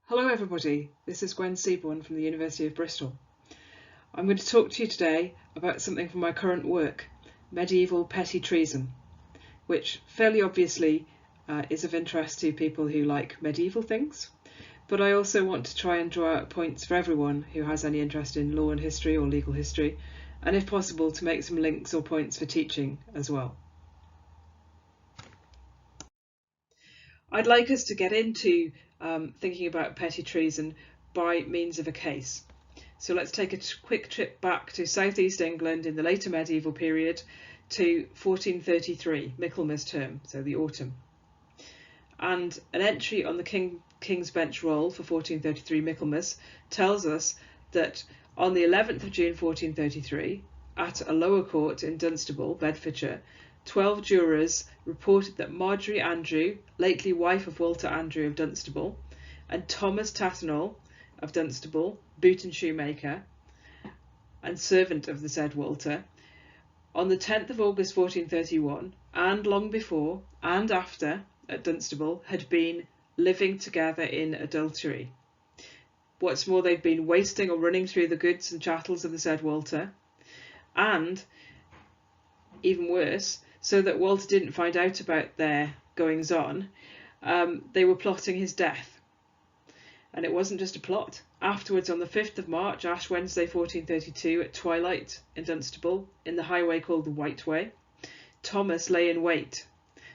Hello everybody, this is Gwen Seaborn from the University of Bristol. I'm going to talk to you today about something from my current work, medieval petty treason, which fairly obviously is of interest to people who like medieval things, but I also want to try and draw out points for everyone who has any interest in law and history or legal history, and if possible to make some links or points for teaching as well. I'd like us to get into thinking about petty treason by means of a case. So let's take a quick trip back to southeast England in the later medieval period to 1433, Michaelmas term, so the autumn. And an entry on the King's Bench roll for 1433 Michaelmas tells us that on the 11th of June 1433, at a lower court in Dunstable, Bedfordshire, 12 jurors reported that Marjorie Andrew, lately wife of Walter Andrew of Dunstable, and Thomas Tattenall of Dunstable, boot and shoemaker, and servant of the said Walter, on the 10th of August 1431, and long before and after at Dunstable, had been living together in adultery. What's more, they'd been wasting or running through the goods and chattels of the said Walter, and, even worse, so that Walter didn't find out about their goings-on, they were plotting his death. And it wasn't just a plot. Afterwards, on the 5th of March, Ash Wednesday 1432, at twilight in Dunstable, in the highway called the White Way, Thomas lay in wait.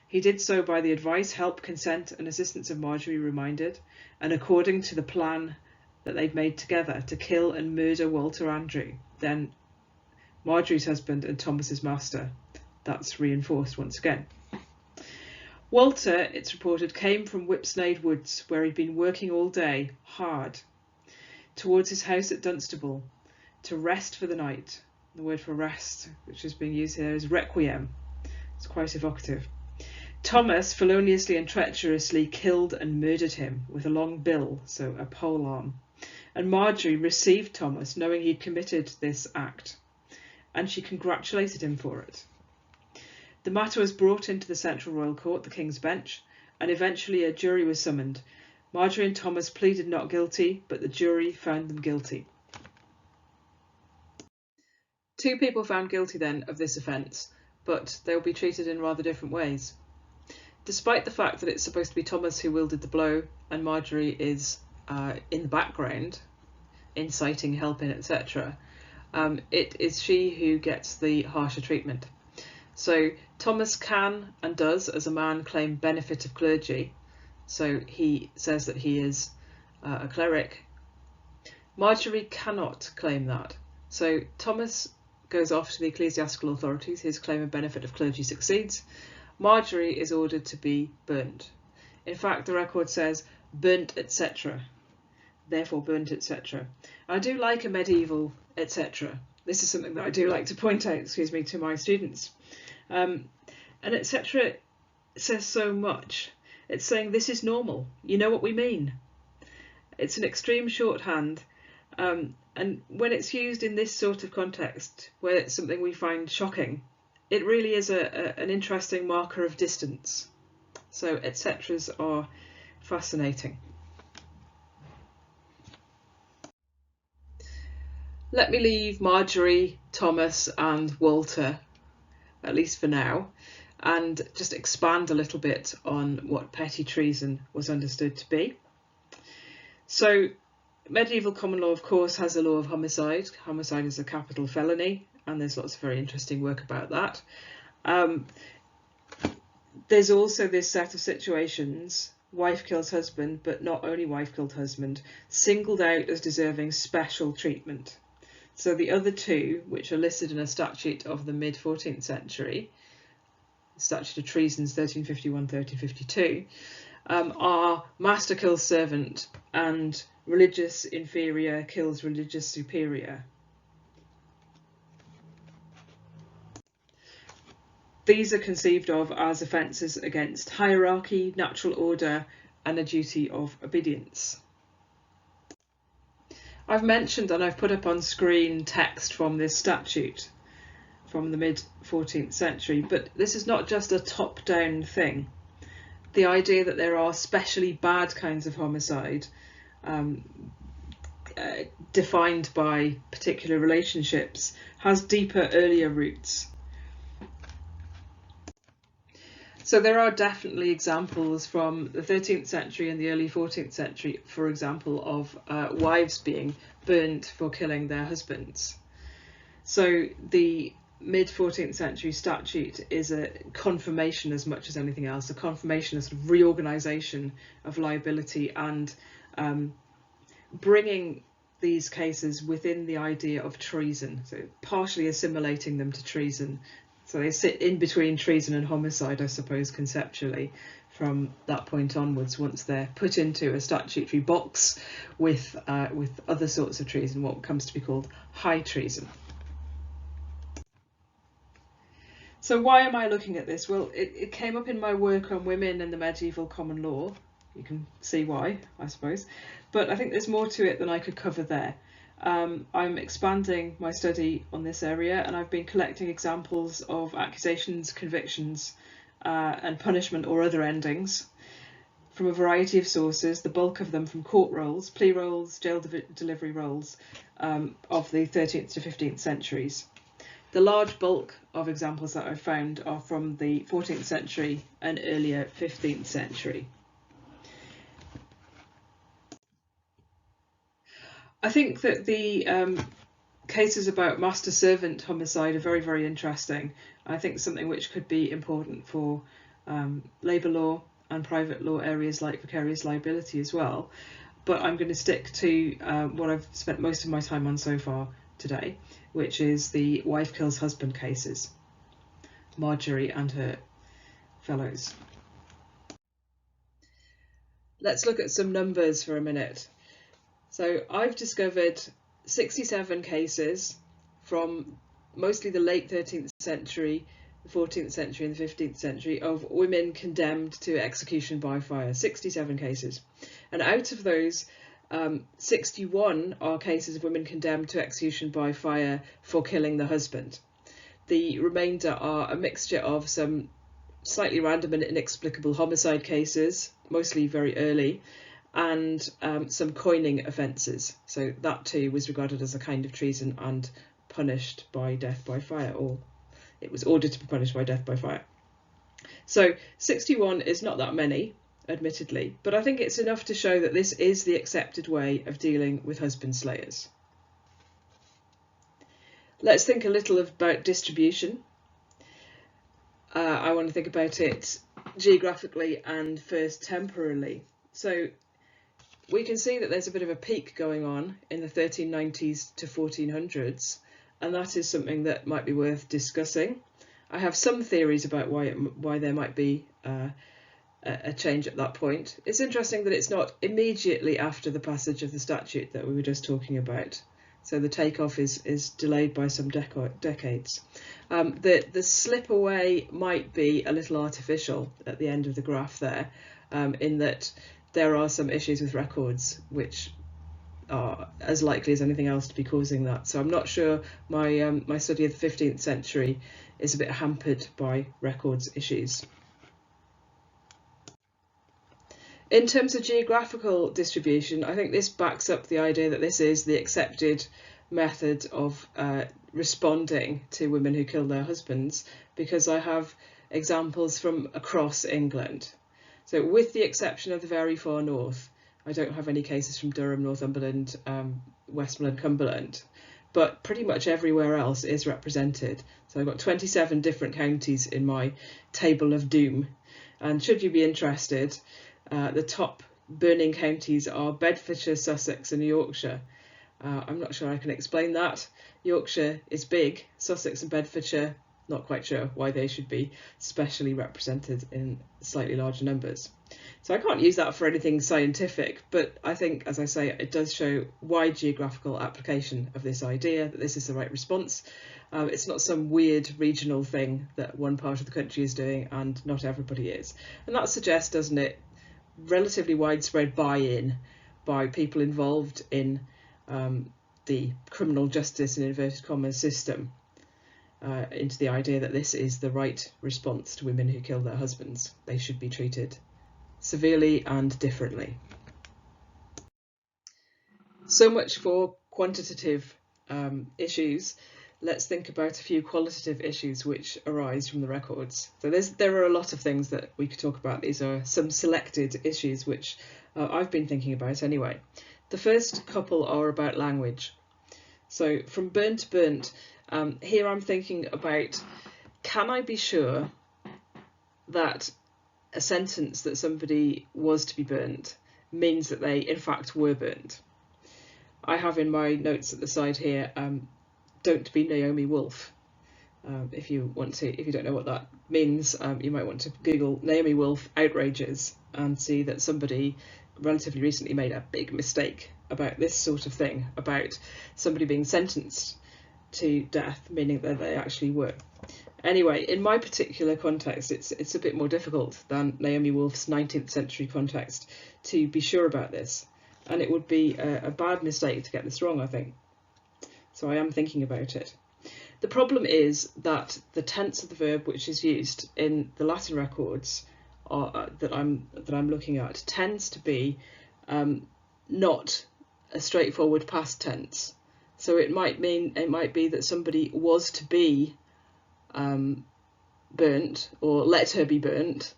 He did so by the advice, help, consent and assistance of Marjorie, reminded, and according to the plan that they'd made together to kill and murder Walter Andrew, then Marjorie's husband and Thomas's master. That's reinforced once again. Walter, it's reported, came from Whipsnade Woods, where he'd been working all day, hard, towards his house at Dunstable, to rest for the night. The word for rest, which is being used here, is requiem. It's quite evocative. Thomas feloniously and treacherously killed and murdered him with a long bill, so a pole arm. And Marjorie received Thomas, knowing he'd committed this act, and she congratulated him for it. The matter was brought into the Central Royal Court, the King's Bench, and eventually a jury was summoned. Marjorie and Thomas pleaded not guilty, but the jury found them guilty. Two people found guilty then of this offence, but they will be treated in rather different ways. Despite the fact that it's supposed to be Thomas who wielded the blow and Marjorie is in the background, inciting, helping, etc., it is she who gets the harsher treatment. So Thomas can and does, as a man, claim benefit of clergy. So he says that he is a cleric. Marjorie cannot claim that. So Thomas goes off to the ecclesiastical authorities. His claim of benefit of clergy succeeds. Marjorie is ordered to be burnt. In fact, the record says burnt, etc. Therefore burnt, etc. I do like a medieval etc. This is something that I do like to point out, to my students. And etc. says so much. It's saying this is normal. You know what we mean. It's an extreme shorthand. And when it's used in this sort of context, where it's something we find shocking, it really is an interesting marker of distance. So etceteras are fascinating. Let me leave Marjorie, Thomas and Walter, at least for now, and just expand a little bit on what petty treason was understood to be. So medieval common law, of course, has a law of homicide. Homicide is a capital felony, and there's lots of very interesting work about that. There's also this set of situations, wife kills husband, but not only wife killed husband, singled out as deserving special treatment. So the other two, which are listed in a statute of the mid-14th century, the Statute of Treasons 1351-1352, are master kills servant and religious inferior kills religious superior. These are conceived of as offences against hierarchy, natural order, and a duty of obedience. I've mentioned and I've put up on screen text from this statute from the mid-14th century, but this is not just a top-down thing. The idea that there are specially bad kinds of homicide defined by particular relationships has deeper, earlier roots. So there are definitely examples from the 13th century and the early 14th century, for example, of wives being burnt for killing their husbands. So the mid-14th century statute is a confirmation as much as anything else, a confirmation, a sort of reorganisation of liability, and bringing these cases within the idea of treason, so partially assimilating them to treason. So they sit in between treason and homicide, I suppose, conceptually, from that point onwards, once they're put into a statutory box with other sorts of treason, what comes to be called high treason. So why am I looking at this? Well, it came up in my work on women and the medieval common law. You can see why, I suppose. But I think there's more to it than I could cover there. I'm expanding my study on this area, and I've been collecting examples of accusations, convictions, and punishment or other endings from a variety of sources, the bulk of them from court rolls, plea rolls, jail delivery rolls of the 13th to 15th centuries. The large bulk of examples that I've found are from the 14th century and earlier 15th century. I think that the cases about master-servant homicide are very, very interesting. I think something which could be important for labour law and private law areas like vicarious liability as well. But I'm going to stick to what I've spent most of my time on so far today, which is the wife kills husband cases, Marjorie and her fellows. Let's look at some numbers for a minute. So I've discovered 67 cases from mostly the late 13th century, the 14th century and the 15th century of women condemned to execution by fire, 67 cases. And out of those, 61 are cases of women condemned to execution by fire for killing the husband. The remainder are a mixture of some slightly random and inexplicable homicide cases, mostly very early, and some coining offences. So that too was regarded as a kind of treason and punished by death by fire, or it was ordered to be punished by death by fire. So 61 is not that many, admittedly, but I think it's enough to show that this is the accepted way of dealing with husband slayers. Let's think a little about distribution. I want to think about it geographically and first temporally. So we can see that there's a bit of a peak going on in the 1390s to 1400s, and that is something that might be worth discussing. I have some theories about why there might be a change at that point. It's interesting that it's not immediately after the passage of the statute that we were just talking about. So the takeoff is delayed by some decades. The slip away might be a little artificial at the end of the graph there, in that there are some issues with records which are as likely as anything else to be causing that. So I'm not sure my study of the 15th century is a bit hampered by records issues. In terms of geographical distribution, I think this backs up the idea that this is the accepted method of responding to women who kill their husbands, because I have examples from across England. So with the exception of the very far north, I don't have any cases from Durham, Northumberland, Westmoreland, Cumberland, but pretty much everywhere else is represented. So I've got 27 different counties in my table of doom. And should you be interested, the top burning counties are Bedfordshire, Sussex and Yorkshire. I'm not sure I can explain that. Yorkshire is big, Sussex and Bedfordshire, not quite sure why they should be specially represented in slightly larger numbers. So I can't use that for anything scientific, but I think, as I say, it does show wide geographical application of this idea that this is the right response. It's not some weird regional thing that one part of the country is doing and not everybody is. And that suggests, doesn't it, relatively widespread buy-in by people involved in the criminal justice in inverted commas system into the idea that this is the right response to women who kill their husbands. They should be treated severely and differently. So much for quantitative issues. Let's think about a few qualitative issues which arise from the records. So there are a lot of things that we could talk about. These are some selected issues which I've been thinking about anyway. The first couple are about language. So from burnt to burnt, here I'm thinking about, can I be sure that a sentence that somebody was to be burnt means that they in fact were burnt? I have in my notes at the side here, don't be Naomi Wolf. If you don't know what that means, you might want to Google Naomi Wolf outrages and see that somebody relatively recently made a big mistake about this sort of thing, about somebody being sentenced to death, meaning that they actually were. Anyway, in my particular context, it's a bit more difficult than Naomi Wolf's 19th century context to be sure about this, and it would be a bad mistake to get this wrong, I think. So I am thinking about it. The problem is that the tense of the verb which is used in the Latin records that I'm looking at tends to be not a straightforward past tense. So it might be that somebody was to be burnt or let her be burnt.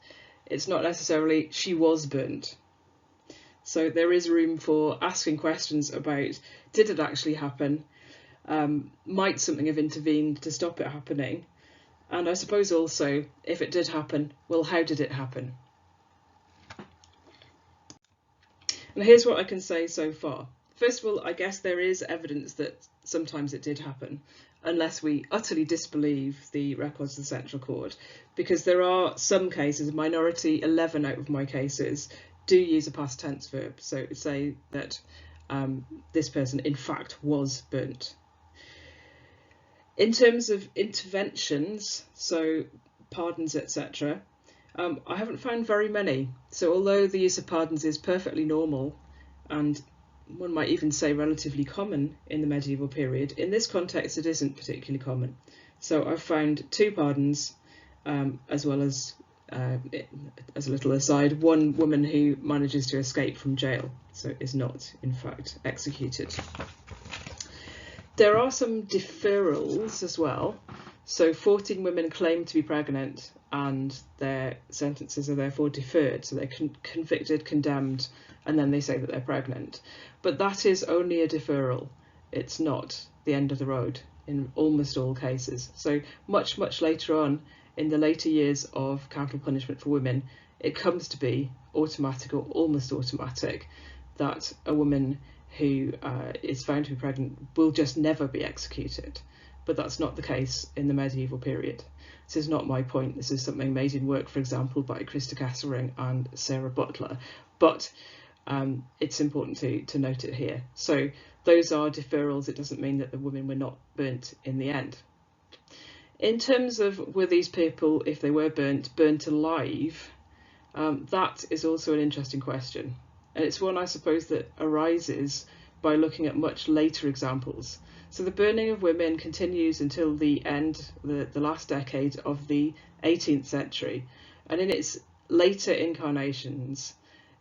It's not necessarily she was burnt. So there is room for asking questions about, did it actually happen? Might something have intervened to stop it happening? And I suppose also, if it did happen, well, how did it happen? And here's what I can say so far. First of all, I guess there is evidence that sometimes it did happen, unless we utterly disbelieve the records of the Central Court, because there are some cases, a minority, 11 out of my cases, do use a past tense verb. So say that this person in fact was burnt. In terms of interventions, so pardons, etc., I haven't found very many. So although the use of pardons is perfectly normal, and one might even say relatively common in the medieval period, in this context it isn't particularly common. So I've found 2 pardons, as well as a little aside, one woman who manages to escape from jail, so is not in fact executed. There are some deferrals as well. So 14 women claim to be pregnant and their sentences are therefore deferred. So they're convicted, condemned, and then they say that they're pregnant. But that is only a deferral. It's not the end of the road in almost all cases. So much later on, in the later years of capital punishment for women, it comes to be automatic or almost automatic that a woman who is found to be pregnant will just never be executed. But that's not the case in the medieval period. This is not my point. This is something made in work, for example, by Krista Kesselring and Sarah Butler. But it's important to note it here. So those are deferrals. It doesn't mean that the women were not burnt in the end. In terms of were these people, if they were burnt alive, that is also an interesting question. And it's one, I suppose, that arises by looking at much later examples. So the burning of women continues until the end, the last decade of the 18th century. And in its later incarnations,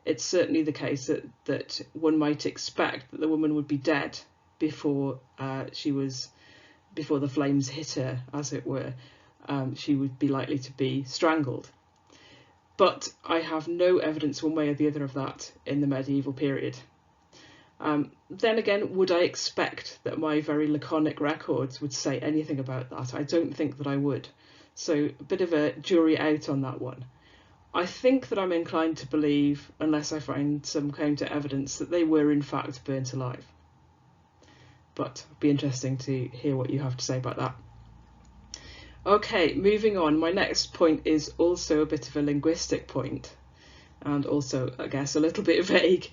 it's certainly the case that one might expect that the woman would be dead before before the flames hit her, as it were. She would be likely to be strangled. But I have no evidence one way or the other of that in the medieval period. Then again, would I expect that my very laconic records would say anything about that? I don't think that I would. So a bit of a jury out on that one. I think that I'm inclined to believe, unless I find some counter evidence, that they were in fact burnt alive. But it'd be interesting to hear what you have to say about that. Okay, moving on. My next point is also a bit of a linguistic point, and also, I guess, a little bit vague.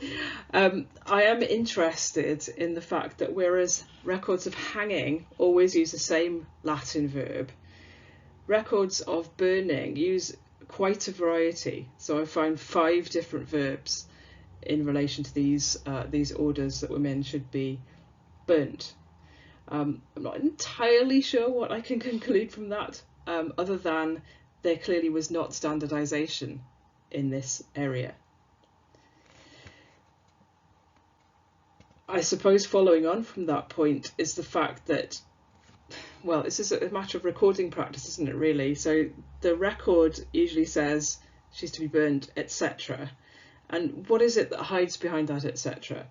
I am interested in the fact that whereas records of hanging always use the same Latin verb, records of burning use quite a variety. So I found 5 different verbs in relation to these orders that women should be burnt. I'm not entirely sure what I can conclude from that, other than there clearly was not standardisation in this area. I suppose following on from that point is the fact that, well, this is a matter of recording practice, isn't it, really? So the record usually says she's to be burnt, etc. And what is it that hides behind that, etc.?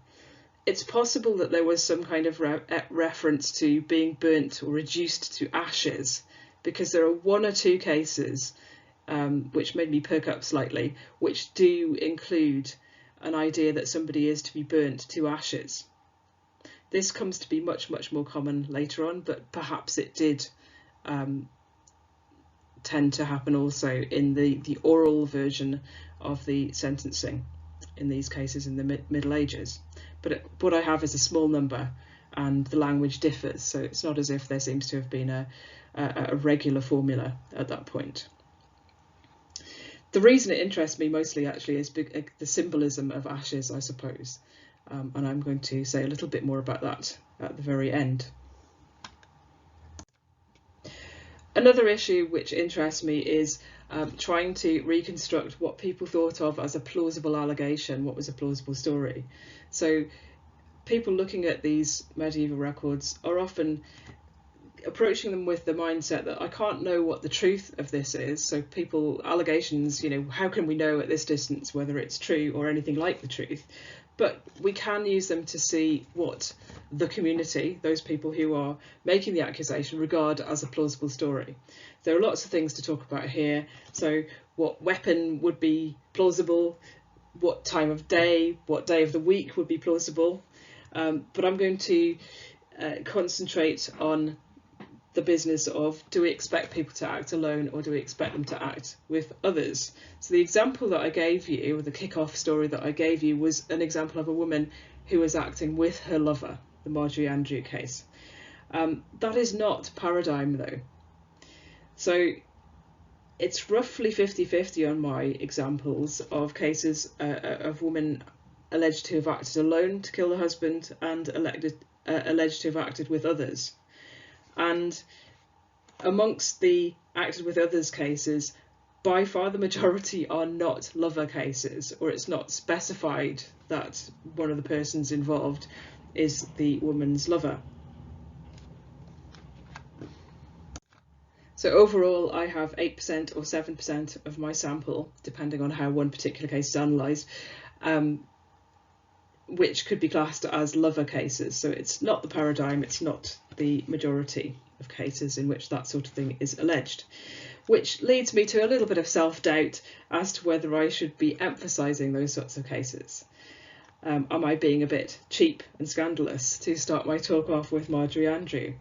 It's possible that there was some kind of reference to being burnt or reduced to ashes, because there are one or two cases which made me perk up slightly, which do include an idea that somebody is to be burnt to ashes. This comes to be much, much more common later on, but perhaps it did tend to happen also in the oral version of the sentencing in these cases in the Middle Ages. But what I have is a small number, and the language differs, so it's not as if there seems to have been a regular formula at that point. The reason it interests me mostly actually is the symbolism of ashes, I suppose, and I'm going to say a little bit more about that at the very end. Another issue which interests me is trying to reconstruct what people thought of as a plausible allegation, what was a plausible story. So people looking at these medieval records are often approaching them with the mindset that I can't know what the truth of this is. So allegations, how can we know at this distance whether it's true or anything like the truth? But we can use them to see what the community, those people who are making the accusation, regard as a plausible story. There are lots of things to talk about here. So what weapon would be plausible, what time of day, what day of the week would be plausible. But I'm going to concentrate on the business of, do we expect people to act alone or do we expect them to act with others? So the example that I gave you, or the kick-off story that I gave you, was an example of a woman who was acting with her lover, the Marjorie Andrew case. That is not paradigm though. So it's roughly 50-50 on my examples of cases of women alleged to have acted alone to kill the husband and alleged to have acted with others. And amongst the acted with others cases, by far the majority are not lover cases, or it's not specified that one of the persons involved is the woman's lover. So overall, I have 8% or 7% of my sample, depending on how one particular case is analysed, which could be classed as lover cases. So it's not the paradigm, it's not the majority of cases in which that sort of thing is alleged, which leads me to a little bit of self-doubt as to whether I should be emphasising those sorts of cases. Am I being a bit cheap and scandalous to start my talk off with Marjorie Andrew?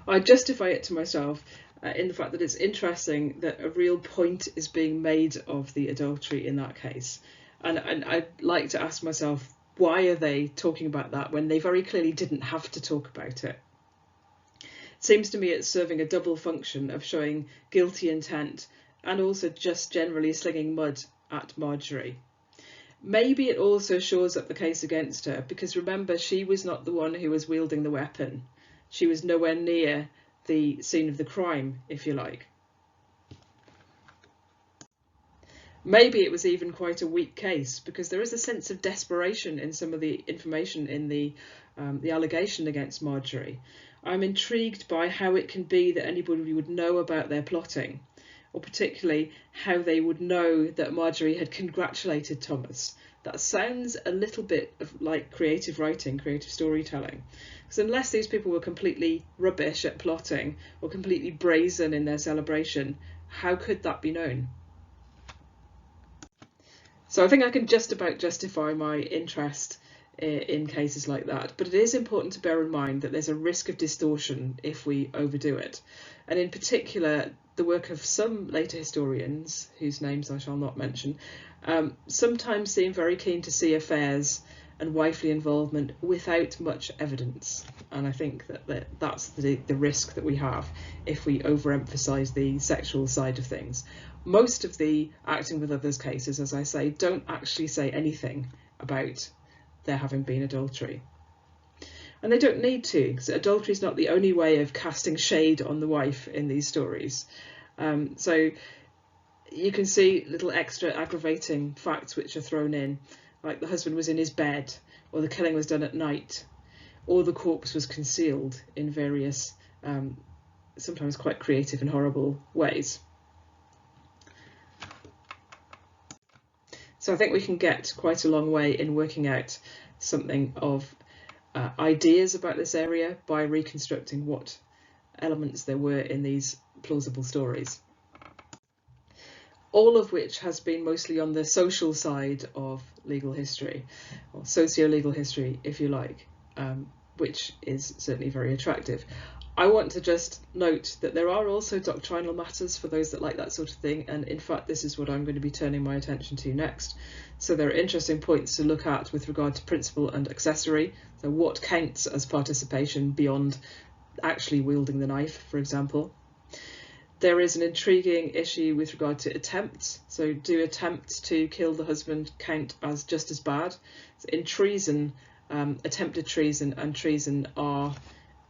I justify it to myself in the fact that it's interesting that a real point is being made of the adultery in that case. And I'd like to ask myself, why are they talking about that when they very clearly didn't have to talk about it? It seems to me it's serving a double function of showing guilty intent and also just generally slinging mud at Marjorie. Maybe it also shores up the case against her, because remember, she was not the one who was wielding the weapon. She was nowhere near the scene of the crime, if you like. Maybe it was even quite a weak case, because there is a sense of desperation in some of the information in the allegation against Marjorie. I'm intrigued by how it can be that anybody would know about their plotting, or particularly how they would know that Marjorie had congratulated Thomas. That sounds a little bit like creative writing, creative storytelling. Because unless these people were completely rubbish at plotting or completely brazen in their celebration, how could that be known? So I think I can just about justify my interest in cases like that, but it is important to bear in mind that there's a risk of distortion if we overdo it. And in particular, the work of some later historians, whose names I shall not mention, sometimes seem very keen to see affairs and wifely involvement without much evidence. And I think that's the risk that we have if we overemphasise the sexual side of things. Most of the acting with others cases, as I say, don't actually say anything about there having been adultery. And they don't need to, because adultery is not the only way of casting shade on the wife in these stories. So you can see little extra aggravating facts which are thrown in. like the husband was in his bed, or the killing was done at night, or the corpse was concealed in various, sometimes quite creative and horrible ways. So I think we can get quite a long way in working out something of ideas about this area by reconstructing what elements there were in these plausible stories. All of which has been mostly on the social side of legal history, or socio-legal history, if you like, which is certainly very attractive. I want to just note that there are also doctrinal matters for those that like that sort of thing, and in fact this is what I'm going to be turning my attention to next. So there are interesting points to look at with regard to principal and accessory, so what counts as participation beyond actually wielding the knife, for example. There is an intriguing issue with regard to attempts. So do attempts to kill the husband count as just as bad? So in treason, attempted treason and treason are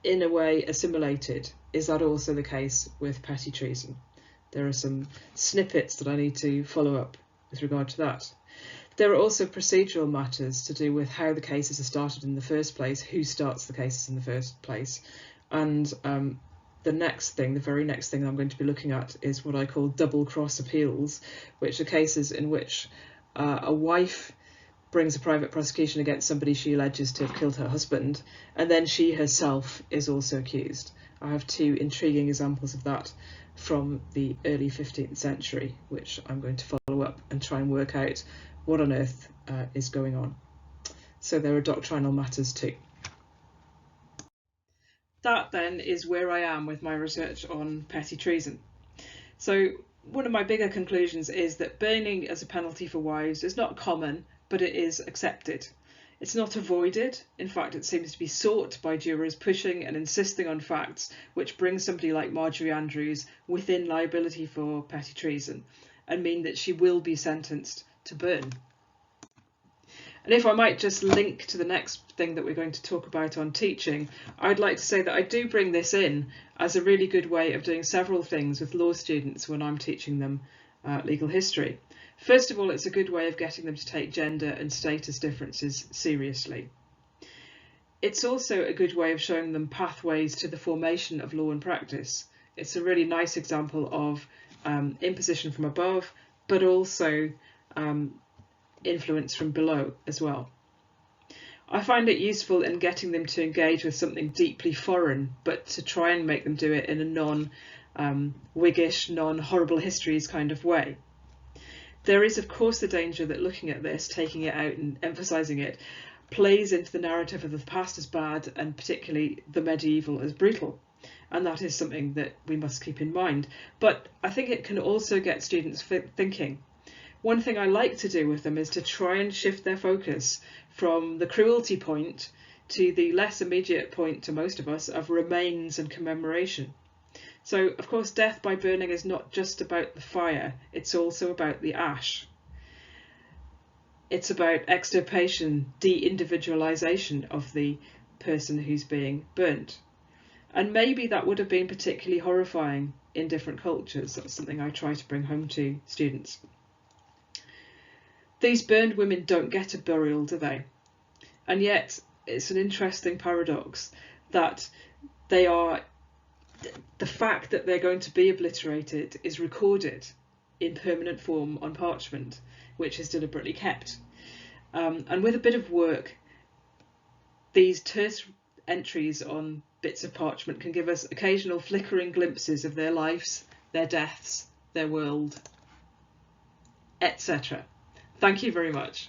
in a way assimilated. Is that also the case with petty treason? There are some snippets that I need to follow up with regard to that. There are also procedural matters to do with how the cases are started in the first place, who starts the cases in the first place, and the very next thing I'm going to be looking at is what I call double cross appeals, which are cases in which a wife brings a private prosecution against somebody she alleges to have killed her husband, and then she herself is also accused. I have two intriguing examples of that from the early 15th century, which I'm going to follow up and try and work out what on earth is going on. So there are doctrinal matters too. That then is where I am with my research on petty treason. So one of my bigger conclusions is that burning as a penalty for wives is not common, but it is accepted. It's not avoided. In fact, it seems to be sought by jurors pushing and insisting on facts which bring somebody like Marjorie Andrews within liability for petty treason and mean that she will be sentenced to burn. And if I might just link to the next thing that we're going to talk about on teaching, I'd like to say that I do bring this in as a really good way of doing several things with law students when I'm teaching them legal history. First of all, it's a good way of getting them to take gender and status differences seriously. It's also a good way of showing them pathways to the formation of law and practice. It's a really nice example of imposition from above, but also influence from below as well. I find it useful in getting them to engage with something deeply foreign, but to try and make them do it in a non-Whiggish, non-horrible histories kind of way. There is of course the danger that looking at this, taking it out and emphasising it, plays into the narrative of the past as bad and particularly the medieval as brutal. And that is something that we must keep in mind. But I think it can also get students thinking. One thing I like to do with them is to try and shift their focus from the cruelty point to the less immediate point to most of us of remains and commemoration. So, of course, death by burning is not just about the fire, it's also about the ash. It's about extirpation, de-individualisation of the person who's being burnt. And maybe that would have been particularly horrifying in different cultures. That's something I try to bring home to students. These burned women don't get a burial, do they? And yet it's an interesting paradox that the fact that they're going to be obliterated is recorded in permanent form on parchment, which is deliberately kept. And with a bit of work, these terse entries on bits of parchment can give us occasional flickering glimpses of their lives, their deaths, their world, etc. Thank you very much.